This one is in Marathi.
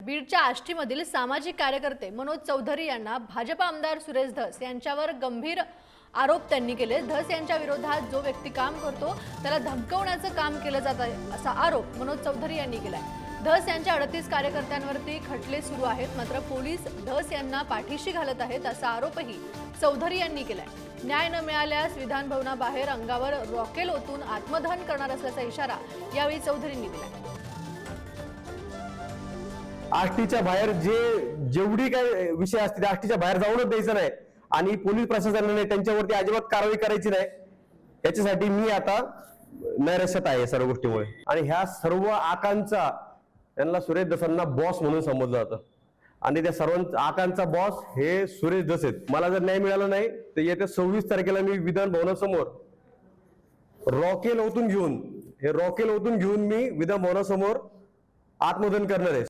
बीडच्या आष्टीमधील सामाजिक कार्यकर्ते मनोज चौधरी यांना भाजप आमदार सुरेश धस यांच्यावर गंभीर आरोप त्यांनी केले। धस यांच्या विरोधात जो व्यक्ती काम करतो त्याला धमकवण्याचं काम केलं जात आहे असा आरोप मनोज चौधरी यांनी केलाय। धस यांच्या 38 कार्यकर्त्यांवरती खटले सुरू आहेत, मात्र पोलीस धस यांना पाठीशी घालत आहेत असा आरोपही चौधरी यांनी केलाय। न्याय न मिळाल्यास विधान भवनाबाहेर अंगावर रॉकेल ओतून आत्मदहन करणार असल्याचा इशारा यावेळी चौधरींनी दिलाय। आष्टीच्या बाहेर जेवढी काय विषय असतील आष्टीच्या बाहेर जाऊनच द्यायचं नाही आणि पोलीस प्रशासनाने त्यांच्यावरती अजिबात कारवाई करायची नाही, याच्यासाठी मी आता नैराश्यात आहे सर्व गोष्टीमुळे। आणि ह्या सर्व आकांचा त्यांना सुरेश धसांना बॉस म्हणून संबोधलं जातं आणि त्या सर्व आकांचा बॉस हे सुरेश धस आहेत। मला जर न्याय मिळाला नाही तर येत्या 26 तारखेला मी विधान भवनासमोर रॉकेल ओतून घेऊन मी विधान भवनासमोर आत्मदहन करणार आहे।